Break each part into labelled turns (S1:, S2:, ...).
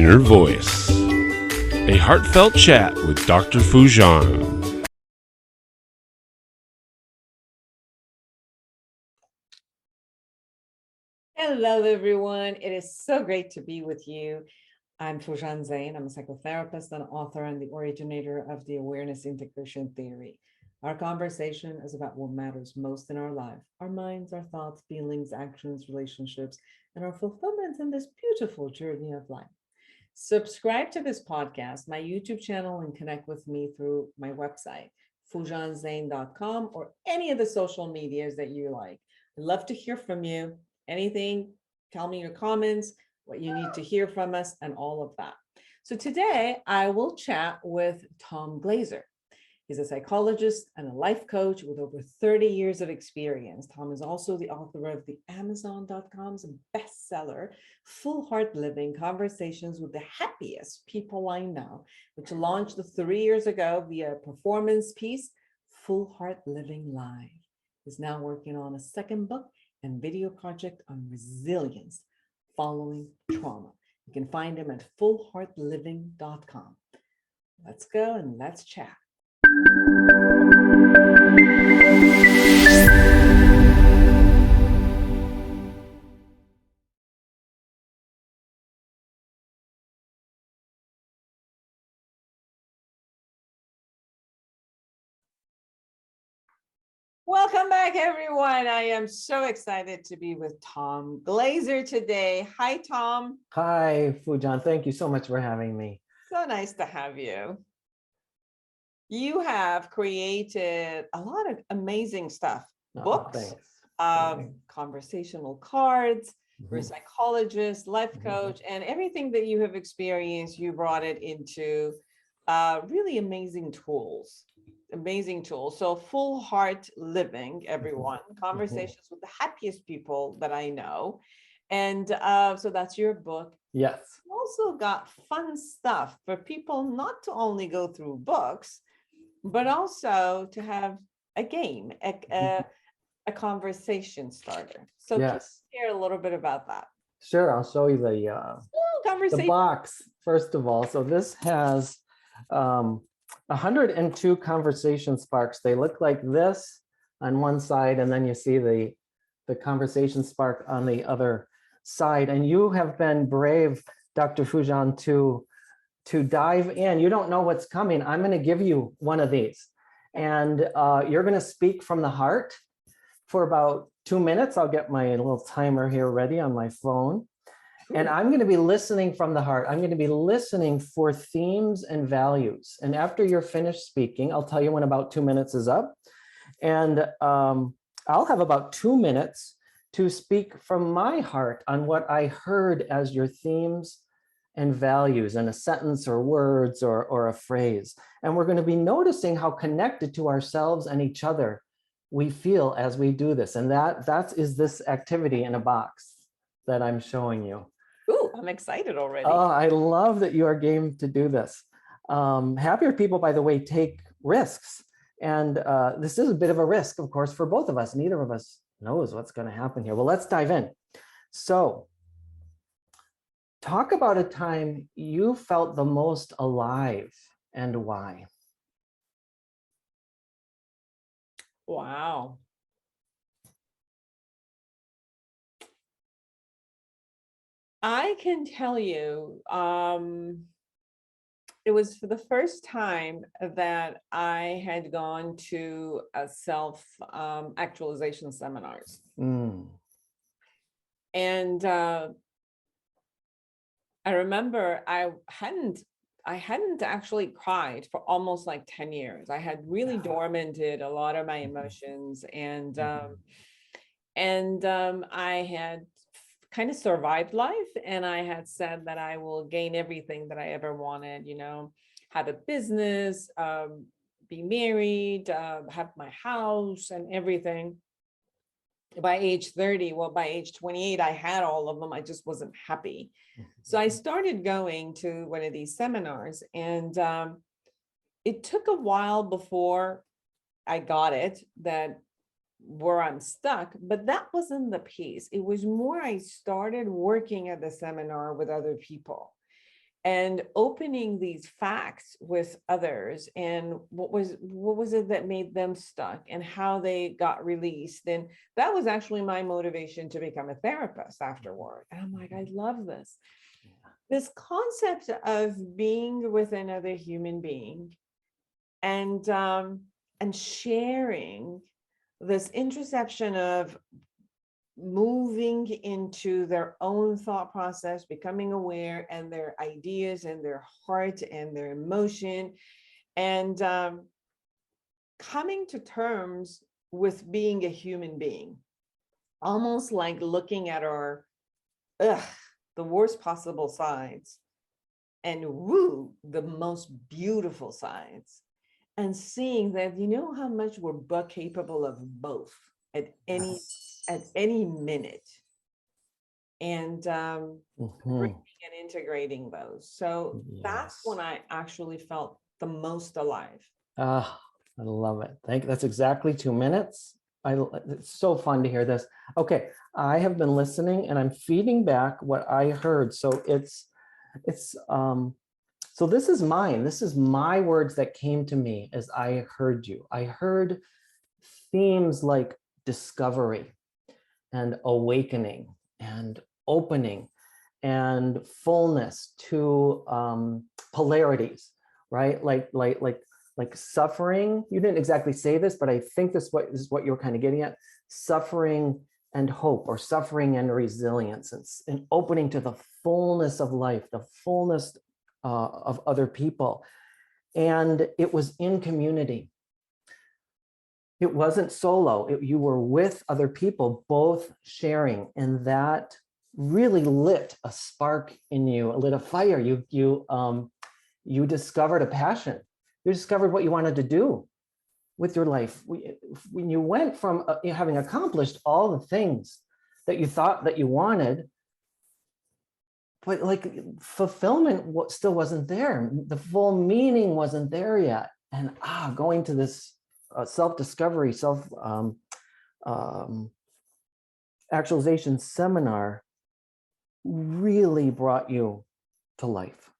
S1: Inner Voice, a heartfelt chat with Dr. Foojan.
S2: Hello, everyone. It is so great to be with you. I'm Foojan Zeine. I'm a psychotherapist and author and the originator of the awareness integration theory. Our conversation is about what matters most in our life, our minds, our thoughts, feelings, actions, relationships, and our fulfillment in this beautiful journey of life. Subscribe to this podcast, my YouTube channel, and connect with me through my website, foojanzeine.com, or any of the social medias that you like. I'd love to hear from you. Anything, tell me your comments, what you need to hear from us, and all of that. So today I will chat with Tom Glaser. He's a psychologist and a life coach with over 30 years of experience. Tom is also the author of the Amazon.com's bestseller, Full Heart Living: Conversations with the Happiest People I Know, which launched 3 years ago via a performance piece, Full Heart Living Live. He's now working on a second book and video project on resilience following trauma. You can find him at fullheartliving.com. Let's go and let's chat. Welcome back, everyone. I am so excited to be with Tom Glaser today. Hi, Tom.
S3: Hi, Foojan. Thank you so much for having me.
S2: So nice to have you. You have created a lot of amazing stuff. Books, conversational cards, you're a psychologist, life coach, and everything that you have experienced, you brought it into really amazing tools. So Full Heart Living, everyone, conversations with the happiest people that I know. And so that's your book.
S3: Yes.
S2: You also got fun stuff for people not to only go through books, but also to have a game, a conversation starter. So
S3: Yes.
S2: can you share a little bit about that?
S3: Sure, I'll show you the box, first of all. So this has 102 conversation sparks. They look like this on one side, and then you see the conversation spark on the other side. And you have been brave, Dr. Foojan, to dive in. You don't know what's coming. I'm going to give you one of these, and you're going to speak from the heart for about 2 minutes. I'll get my little timer here ready on my phone. And I'm going to be listening from the heart. I'm going to be listening for themes and values. And after you're finished speaking, I'll tell you when about 2 minutes is up. And I'll have about 2 minutes to speak from my heart on what I heard as your themes and values in a sentence or words or a phrase. And we're going to be noticing how connected to ourselves and each other we feel as we do this. And that is this activity in a box that I'm showing you.
S2: Ooh, I'm excited already.
S3: Oh, I love that you are game to do this. Happier people, by the way, take risks. And this is a bit of a risk, of course, for both of us. Neither of us knows what's going to happen here. Well, let's dive in. So talk about a time you felt the most alive and why.
S2: Wow. I can tell you, it was for the first time that I had gone to a self-actualization seminars. And I remember I hadn't actually cried for almost like 10 years. I had really dormanted a lot of my emotions, and I had kind of survived life, and I had said that I will gain everything that I ever wanted, have a business, be married, have my house and everything. By age 30, well, by age 28, I had all of them. I just wasn't happy. So I started going to one of these seminars, and it took a while before I got it, that where I'm stuck, but that wasn't the piece. It was more, I started working at the seminar with other people. and opening these facts with others, and what was it that made them stuck and how they got released. And that was actually my motivation to become a therapist afterward. And I'm like, I love this. This concept of being with another human being and sharing this interception of moving into their own thought process, becoming aware, and their ideas and their heart and their emotion, and coming to terms with being a human being, almost like looking at our the worst possible sides and the most beautiful sides, and seeing that, you know, how much we're capable of both at any minute, and bringing and integrating those. So that's when I actually felt the most alive.
S3: I love it. Thank you. That's exactly 2 minutes. It's so fun to hear this. Okay, I have been listening and I'm feeding back what I heard. So so this is mine. This is my words that came to me as I heard you. I heard themes like discovery and awakening and opening and fullness to polarities, right? Like suffering. You didn't exactly say this, but I think this is what you're kind of getting at. Suffering and hope, or suffering and resilience, and opening to the fullness of life, the fullness of other people. And it was in community. It wasn't solo. You were with other people, both sharing, and that really lit a spark in you, lit a fire. You discovered a passion. You discovered what you wanted to do with your life. When you went from having accomplished all the things that you thought that you wanted, but like fulfillment still wasn't there. The full meaning wasn't there yet. And going to this self-discovery, actualization seminar really brought you to life.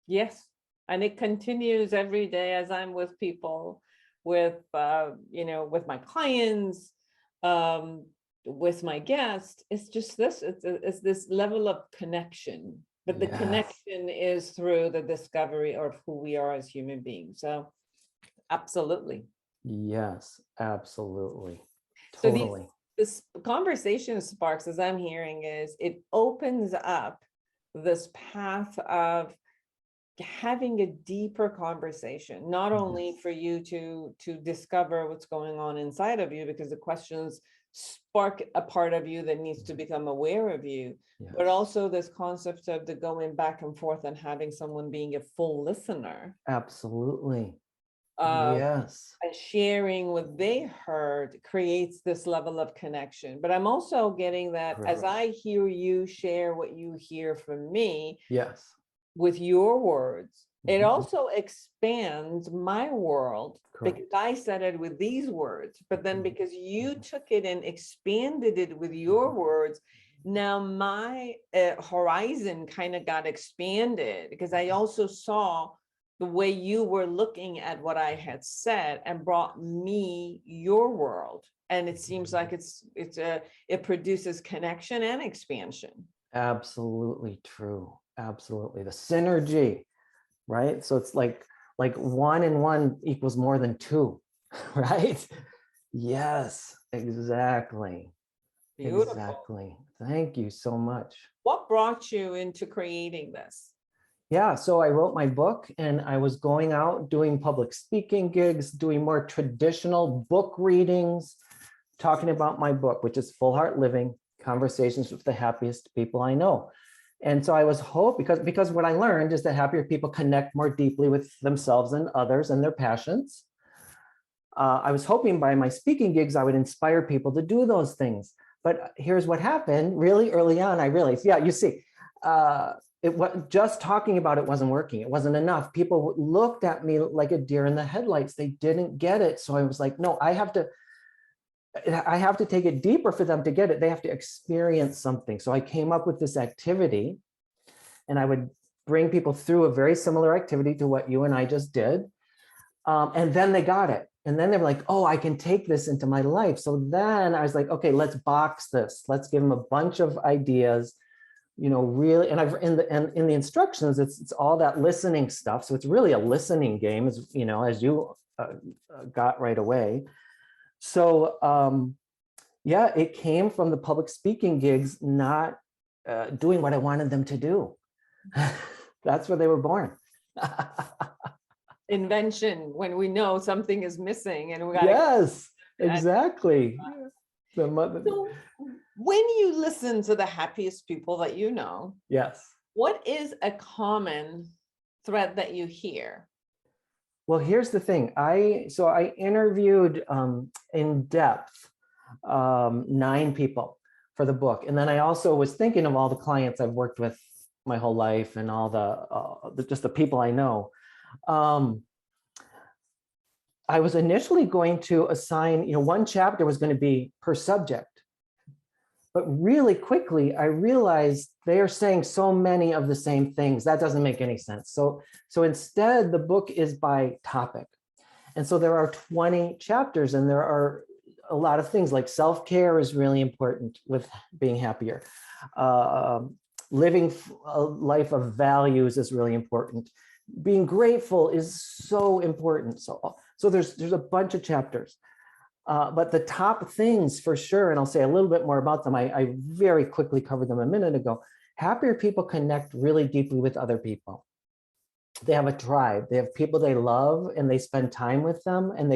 S2: Yes. And it continues every day as I'm with people, with with my clients, with my guests. It's just this. It's this level of connection, but the connection is through the discovery of who we are as human beings. So, absolutely.
S3: Yes, absolutely, totally.
S2: So this conversation sparks, as I'm hearing, is it opens up this path of having a deeper conversation, not only for you to discover what's going on inside of you, because the questions spark a part of you that needs to become aware of you, but also this concept of the going back and forth and having someone being a full listener.
S3: Absolutely.
S2: Yes. And sharing what they heard creates this level of connection. But I'm also getting that as I hear you share what you hear from me.
S3: Yes.
S2: With your words, it also expands my world. Correct. Because I said it with these words, but then because you took it and expanded it with your words, now my horizon kind of got expanded, because I also saw the way you were looking at what I had said and brought me your world. And it seems like it produces connection and expansion.
S3: Absolutely true. Absolutely. The synergy, right? So it's like 1 and 1 equals more than 2, right? Yes, exactly. Beautiful. Exactly. Thank you so much.
S2: What brought you into creating this?
S3: Yeah, so I wrote my book and I was going out doing public speaking gigs, doing more traditional book readings, talking about my book, which is Full Heart Living, Conversations with the Happiest People I Know. And so I was hoping, because what I learned is that happier people connect more deeply with themselves and others and their passions. I was hoping by my speaking gigs, I would inspire people to do those things. But here's what happened really early on. I realized, you see, just talking about it wasn't working. It wasn't enough. People looked at me like a deer in the headlights. They didn't get it. So I was like, no, I have to take it deeper for them to get it. They have to experience something. So I came up with this activity and I would bring people through a very similar activity to what you and I just did. And then they got it. And then they were like, oh, I can take this into my life. So then I was like, okay, let's box this. Let's give them a bunch of ideas, really. And I've in the instructions, it's all that listening stuff. So it's really a listening game, as you got right away. So yeah, it came from the public speaking gigs, not doing what I wanted them to do. That's where they were born.
S2: Invention, when we know something is missing and we got
S3: Yes, exactly.
S2: So when you listen to the happiest people that you know,
S3: Yes.
S2: what is a common thread that you hear?
S3: Well, here's the thing. I interviewed in depth 9 people for the book, and then I also was thinking of all the clients I've worked with my whole life and all the just the people I know. I was initially going to assign, one chapter was going to be per subject, but really quickly I realized they are saying so many of the same things that doesn't make any sense. So instead, the book is by topic, and so there are 20 chapters, and there are a lot of things like self-care is really important with being happier. Living a life of values is really important. Being grateful is so important. So there's a bunch of chapters, but the top things for sure, and I'll say a little bit more about them. I very quickly covered them a minute ago. Happier people connect really deeply with other people. They have a tribe. They have people they love, and they spend time with them, and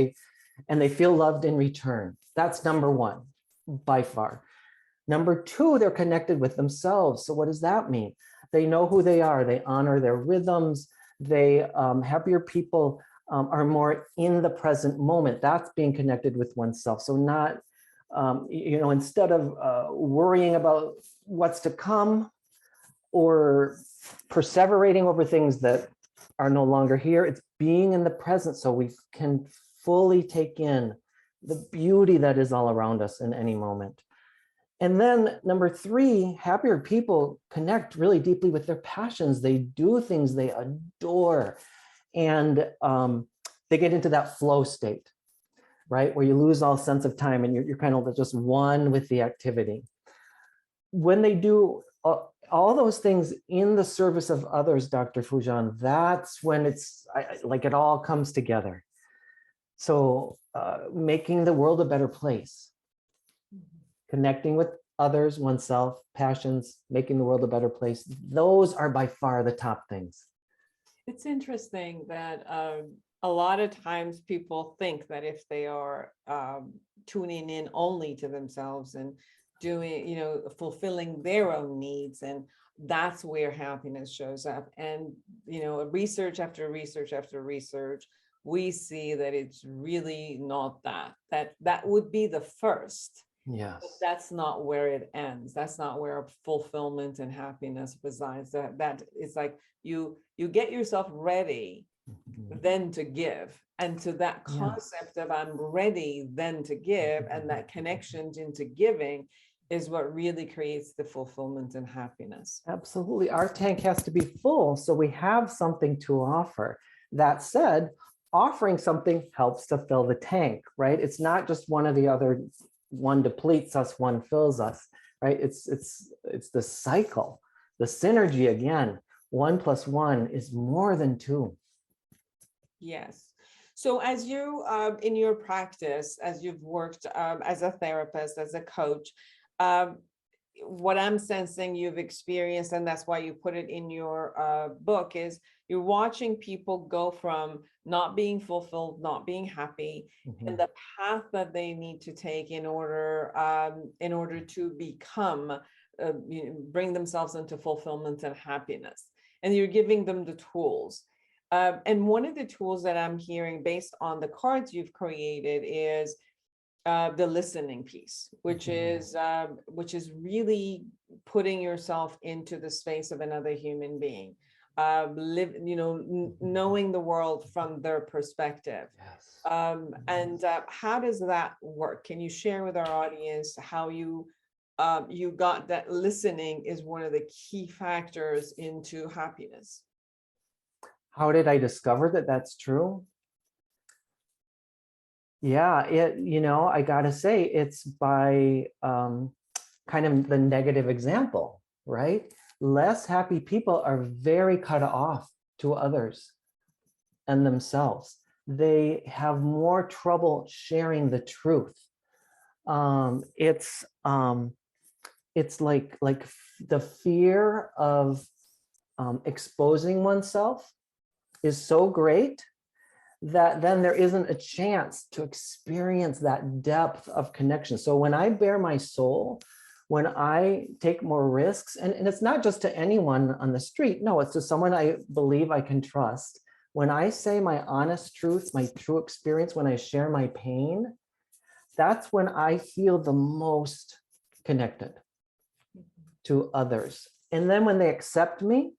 S3: they feel loved in return. That's number one, by far. Number two, they're connected with themselves. So what does that mean? They know who they are. They honor their rhythms. Happier people are more in the present moment. That's being connected with oneself. So not, instead of worrying about what's to come or perseverating over things that are no longer here, it's being in the present so we can fully take in the beauty that is all around us in any moment. And then number three, happier people connect really deeply with their passions. They do things they adore, and they get into that flow state, right? Where you lose all sense of time and you're kind of just one with the activity. When they do all those things in the service of others, Dr. Foojan, that's when it's like it all comes together. So making the world a better place. Connecting with others, oneself, passions, making the world a better place. Those are by far the top things.
S2: It's interesting that a lot of times people think that if they are tuning in only to themselves and doing, fulfilling their own needs, and that's where happiness shows up. And, research after research after research, we see that it's really not that would be the first.
S3: Yes.
S2: But that's not where it ends. That's not where fulfillment and happiness resides. That is like you get yourself ready then to give. And to that concept of I'm ready then to give, and that connection into giving is what really creates the fulfillment and happiness.
S3: Absolutely. Our tank has to be full so we have something to offer. That said, offering something helps to fill the tank, right? It's not just one or the other. One depletes us, one fills us, right? It's the cycle, the synergy again. 1 + 1 is more than 2.
S2: Yes. So as you, in your practice, as you've worked as a therapist, as a coach, what I'm sensing you've experienced, and that's why you put it in your book, is you're watching people go from not being fulfilled, not being happy, and the path that they need to take in order to become, bring themselves into fulfillment and happiness. And you're giving them the tools. And one of the tools that I'm hearing based on the cards you've created is the listening piece, which is really putting yourself into the space of another human being, knowing the world from their perspective.
S3: Yes.
S2: And how does that work? Can you share with our audience how you you got that listening is one of the key factors into happiness.
S3: How did I discover that that's true? Yeah, I gotta say, it's by kind of the negative example, right? Less happy people are very cut off to others and themselves. They have more trouble sharing the truth. It's like the fear of exposing oneself is so great that then there isn't a chance to experience that depth of connection. So when I bare my soul, when I take more risks, and it's not just to anyone on the street, no, it's to someone I believe I can trust. When I say my honest truth, my true experience, when I share my pain, that's when I feel the most connected to others. And then when they accept me,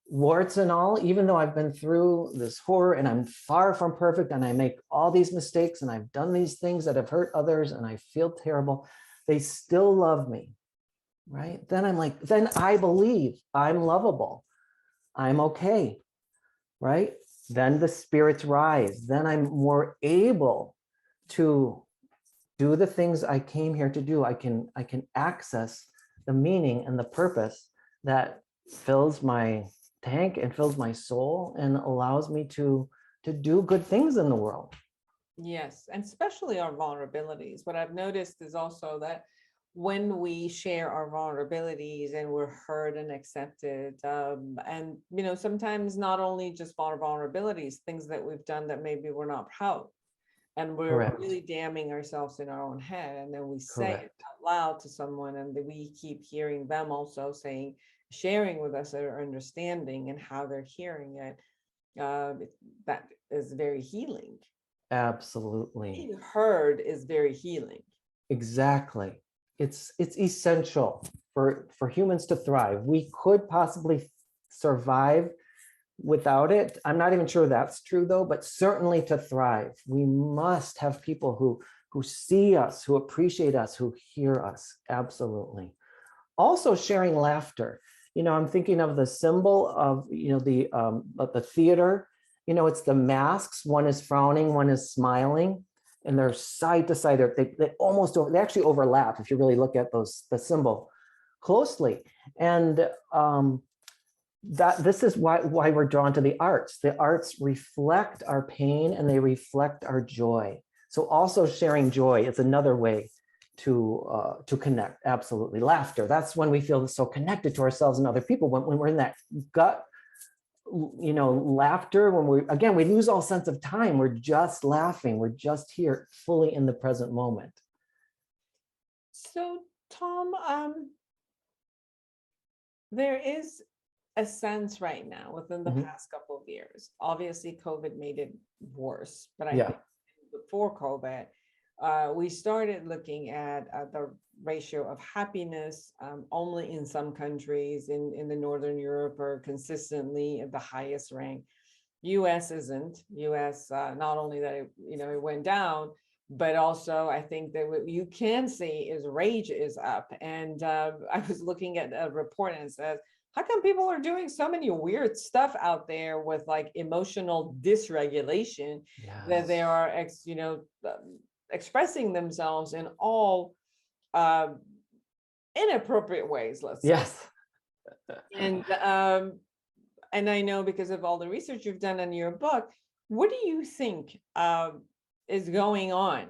S3: warts and all, even though I've been through this horror and I'm far from perfect and I make all these mistakes and I've done these things that have hurt others and I feel terrible, they still love me, right? Then I'm like, then I believe I'm lovable. I'm okay, right? Then the spirits rise. Then I'm more able to do the things I came here to do. I can access the meaning and the purpose that fills my tank and fills my soul and allows me to do good things in the world.
S2: Yes, and especially our vulnerabilities. What I've noticed is also that when we share our vulnerabilities and we're heard and accepted, and sometimes not only just our vulnerabilities, things that we've done that maybe we're not proud, and we're
S3: Correct.
S2: really damning ourselves in our own head, and then we say it
S3: Correct.
S2: out loud to someone, and we keep hearing them also saying, sharing with us their understanding and how they're hearing it. That is very healing.
S3: Absolutely.
S2: Being heard is very healing.
S3: Exactly. It's essential for humans to thrive. We could possibly survive without it. I'm not even sure that's true though, but certainly to thrive, we must have people who see us, who appreciate us, who hear us. Absolutely. Also sharing laughter. I'm thinking of the symbol of, the theater. It's the masks. One is frowning, one is smiling, and they're side to side. They actually overlap if you really look at the symbol closely. And this is why we're drawn to the arts. The arts reflect our pain and they reflect our joy. So also sharing joy is another way to connect. Absolutely. Laughter. That's when we feel so connected to ourselves and other people. When we're in that gut, laughter, when we lose all sense of time. We're just laughing. We're just here fully in the present moment.
S2: So Tom, there is a sense right now within the past couple of years. Obviously, COVID made it worse, but I think before COVID, we started looking at the ratio of happiness only in some countries in the Northern Europe are consistently at the highest rank. US isn't. US, not only that it went down, but also I think that what you can see is rage is up. And I was looking at a report and it says, how come people are doing so many weird stuff out there with like emotional dysregulation that they are expressing themselves in all inappropriate ways, let's say.
S3: Yes.
S2: And I know because of all the research you've done in your book, what do you think is going on?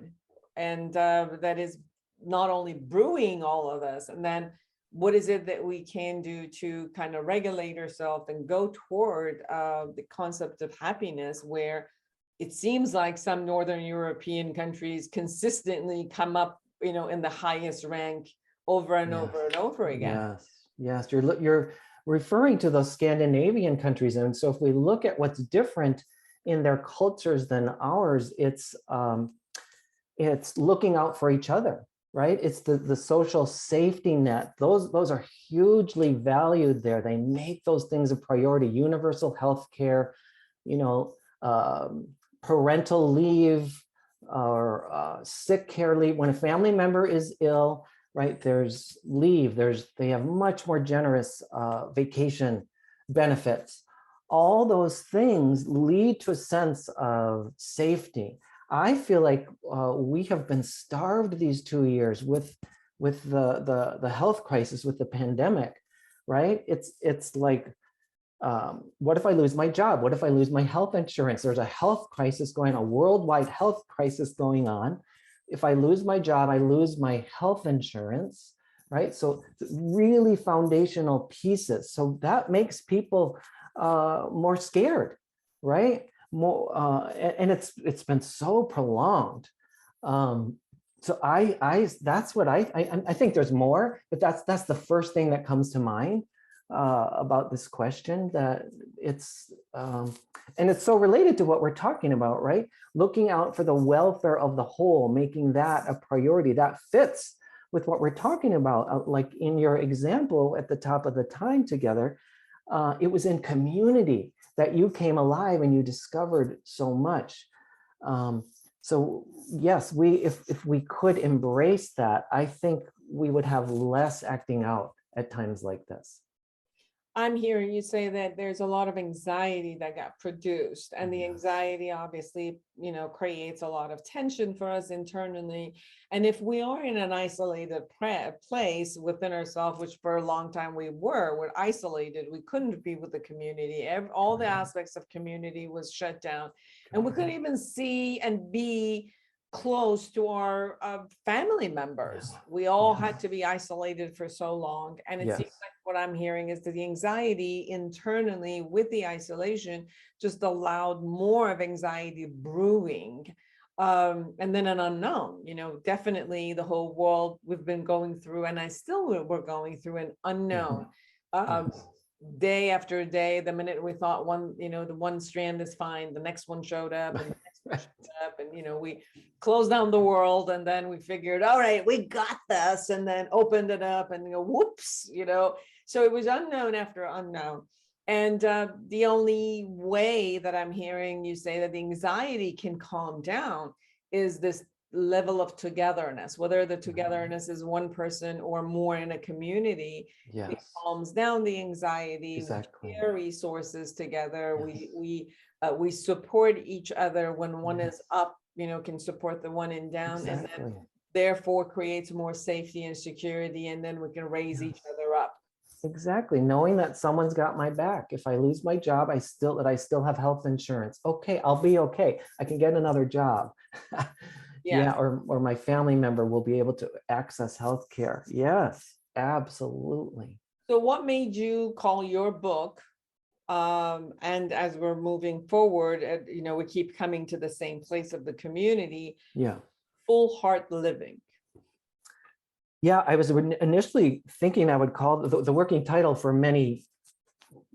S2: And that is not only brewing all of this, and then what is it that we can do to kind of regulate ourselves and go toward the concept of happiness, where it seems like some Northern European countries consistently come up, in the highest rank over and over and over again.
S3: Yes. You're referring to those Scandinavian countries. And so if we look at what's different in their cultures than ours, it's looking out for each other, right? It's the social safety net. Those are hugely valued there. They make those things a priority. Universal health care, parental leave or sick care leave. When a family member is ill, right? There's leave, they have much more generous vacation benefits. All those things lead to a sense of safety. I feel like we have been starved these 2 years with the health crisis, with the pandemic, right? It's like, what if I lose my job? What if I lose my health insurance? There's a health crisis going on, a worldwide health crisis going on. If I lose my job, I lose my health insurance, right? So really foundational pieces. So that makes people more scared, right? More, and it's been so prolonged. So that's what I think there's more, but that's the first thing that comes to mind about this question, that it's and it's so related to what we're talking about, right? Looking out for the welfare of the whole, making that a priority. That fits with what we're talking about. Like in your example at the top of the time together, it was in community that you came alive and you discovered so much. So yes, if we could embrace that, I think we would have less acting out at times like this.
S2: I'm hearing you say that there's a lot of anxiety that got produced, and the anxiety obviously, creates a lot of tension for us internally. And if we are in an isolated place within ourselves, which for a long time we're isolated, we couldn't be with the community. All the aspects of community was shut down, and we couldn't even see and be close to our family members. We all had to be isolated for so long. And it seems like what I'm hearing is that the anxiety internally with the isolation just allowed more of anxiety brewing. And then an unknown, definitely the whole world we've been going through, and we're going through an unknown. Day after day, the minute we thought the one strand is fine, the next one showed up, and the next one showed up, and we closed down the world, and then we figured, all right, we got this, and then opened it up, and whoops, so it was unknown after unknown. And the only way that I'm hearing you say that the anxiety can calm down is this level of togetherness, whether the togetherness is one person or more in a community. It calms down the anxiety.
S3: Exactly.
S2: We share resources together. We support each other. When one is up, can support the one in down, and then therefore creates more safety and security, and then we can raise each other up.
S3: Exactly. Knowing that someone's got my back. If I lose my job, I still have health insurance. Okay, I'll be okay. I can get another job. Or my family member will be able to access healthcare. Yes, absolutely.
S2: So what made you call your book, and as we're moving forward, we keep coming to the same place of the community, Full Heart Living?
S3: Yeah, I was initially thinking I would call the working title for many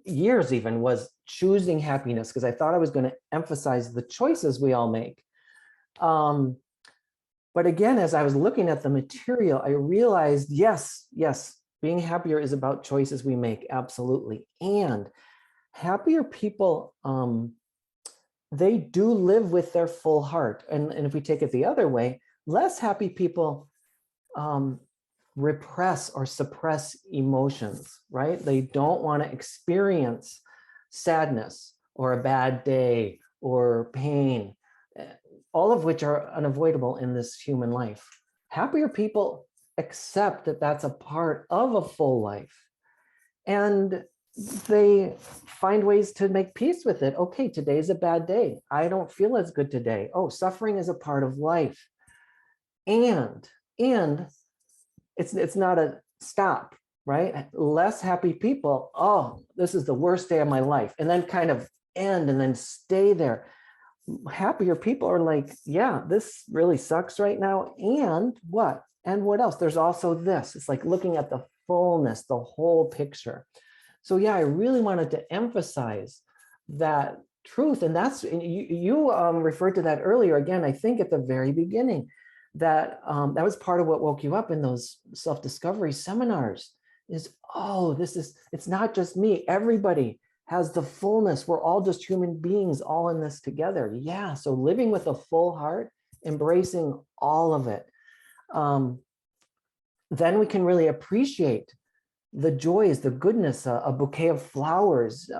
S3: years even was Choosing Happiness, because I thought I was going to emphasize the choices we all make. But again, as I was looking at the material, I realized, yes, being happier is about choices we make, absolutely. And happier people, they do live with their full heart. And if we take it the other way, less happy people repress or suppress emotions, right? They don't want to experience sadness or a bad day or pain, all of which are unavoidable in this human life. Happier people accept that that's a part of a full life, and they find ways to make peace with it. Okay, today's a bad day. I don't feel as good today. Oh, suffering is a part of life. And it's not a stop, right? Less happy people, oh, this is the worst day of my life, and then kind of end and then stay there. Happier people are like, yeah, this really sucks right now. And what? And what else? There's also this. It's like looking at the fullness, the whole picture. So yeah, I really wanted to emphasize that truth. And that's, you referred to that earlier, again, I think at the very beginning, that that was part of what woke you up in those self-discovery seminars is, oh, it's not just me. Everybody has the fullness. We're all just human beings all in this together. Yeah, so living with a full heart, embracing all of it. then we can really appreciate the joys, the goodness, a bouquet of flowers.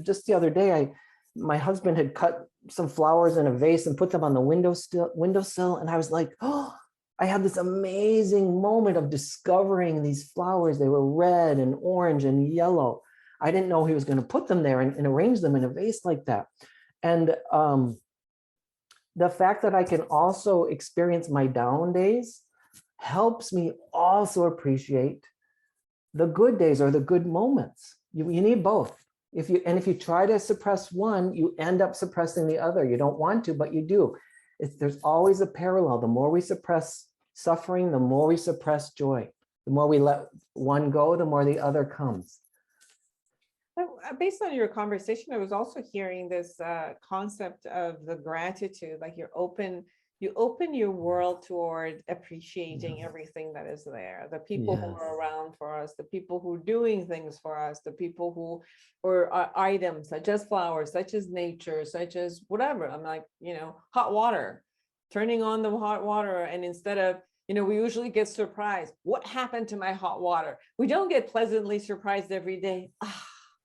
S3: Just the other day, my husband had cut some flowers in a vase and put them on the windowsill, and I was like, oh, I had this amazing moment of discovering these flowers. They were red and orange and yellow. I didn't know he was going to put them there and arrange them in a vase like that. And the fact that I can also experience my down days helps me also appreciate the good days or the good moments. You need both. If you try to suppress one, you end up suppressing the other. You don't want to, but you do. There's always a parallel. The more we suppress suffering, the more we suppress joy. The more we let one go, the more the other comes.
S2: Based on your conversation, I was also hearing this concept of the gratitude, like you open your world toward appreciating everything that is there, the people who are around for us, the people who are doing things for us, the people who, or items such as flowers, such as nature, such as whatever. I'm like, hot water, turning on the hot water. And instead of, we usually get surprised. What happened to my hot water? We don't get pleasantly surprised every day.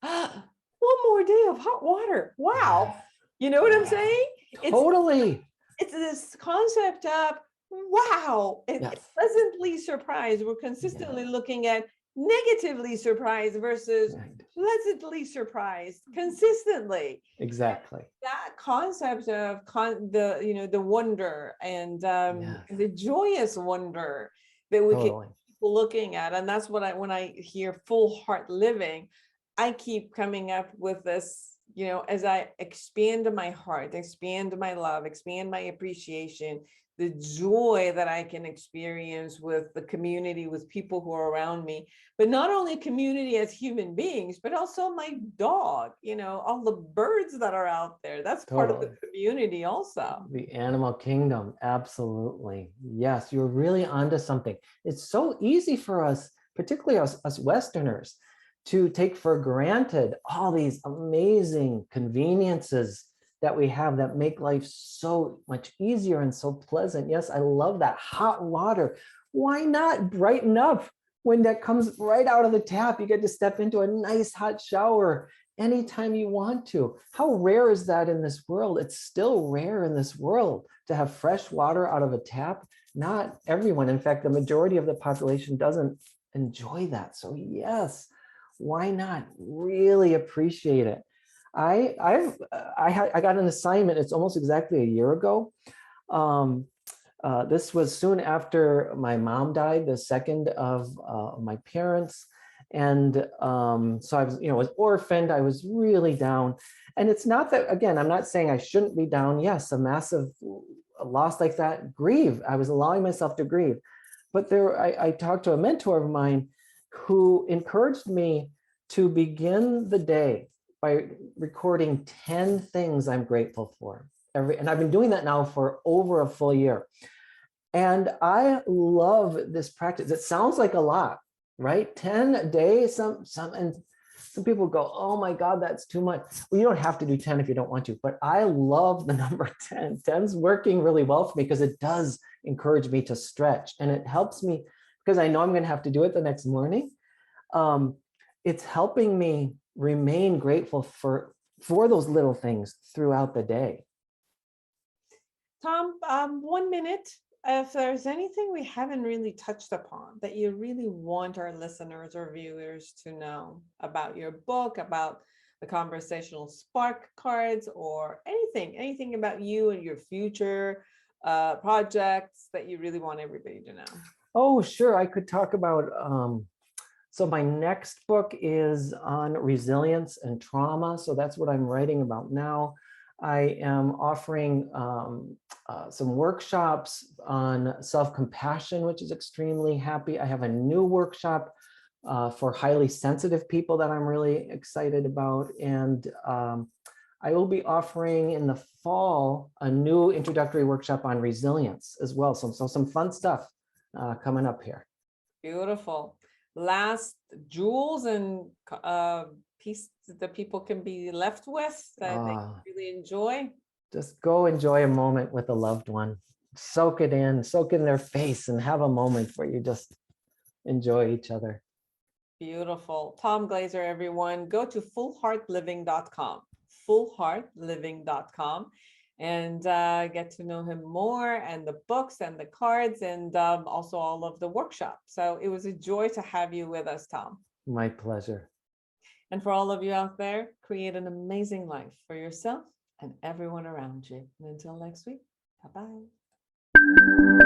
S2: One more day of hot water. Wow. You know what I'm saying?
S3: Totally.
S2: It's this concept of, wow, it's pleasantly surprised. We're consistently looking at negatively surprised versus pleasantly surprised consistently.
S3: Exactly.
S2: That concept of the wonder and the joyous wonder that we can keep looking at. And that's what when I hear full heart living, I keep coming up with this, as I expand my heart, expand my love, expand my appreciation, the joy that I can experience with the community, with people who are around me, but not only community as human beings, but also my dog, all the birds that are out there. That's part of the community also.
S3: The animal kingdom. Absolutely. Yes, you're really onto something. It's so easy for us, particularly us Westerners, to take for granted all these amazing conveniences that we have that make life so much easier and so pleasant. Yes, I love that hot water. Why not brighten up when that comes right out of the tap? You get to step into a nice hot shower anytime you want to. How rare is that in this world? It's still rare in this world to have fresh water out of a tap. Not everyone. In fact, the majority of the population doesn't enjoy that. So yes, why not really appreciate it? I got an assignment. It's almost exactly a year ago. This was soon after my mom died, the second of my parents, and so I was orphaned. I was really down, and it's not that, again, I'm not saying I shouldn't be down. Yes, a massive loss like that, grieve. I was allowing myself to grieve, but I talked to a mentor of mine who encouraged me to begin the day by recording 10 things I'm grateful for. And I've been doing that now for over a full year. And I love this practice. It sounds like a lot, right? 10 a day, and some people go, oh my God, that's too much. Well, you don't have to do 10 if you don't want to, but I love the number 10. 10's working really well for me because it does encourage me to stretch, and it helps me because I know I'm going to have to do it the next morning. It's helping me remain grateful for those little things throughout the day.
S2: Tom, 1 minute. If there's anything we haven't really touched upon that you really want our listeners or viewers to know about your book, about the conversational spark cards, or anything about you and your future projects that you really want everybody to know.
S3: Oh, sure. I could talk about, so my next book is on resilience and trauma. So that's what I'm writing about now. I am offering some workshops on self-compassion, which is extremely happy. I have a new workshop for highly sensitive people that I'm really excited about. And I will be offering in the fall a new introductory workshop on resilience as well. So some fun stuff coming up here.
S2: Beautiful. Last jewels and piece that people can be left with that they really enjoy?
S3: Just go enjoy a moment with a loved one. Soak it in their face, and have a moment where you just enjoy each other.
S2: Beautiful. Tom Glaser, everyone. Go to fullheartliving.com, fullheartliving.com, and get to know him more, and the books and the cards, and also all of the workshops. So it was a joy to have you with us, Tom.
S3: My pleasure.
S2: And for all of you out there, create an amazing life for yourself and everyone around you. And until next week, bye-bye.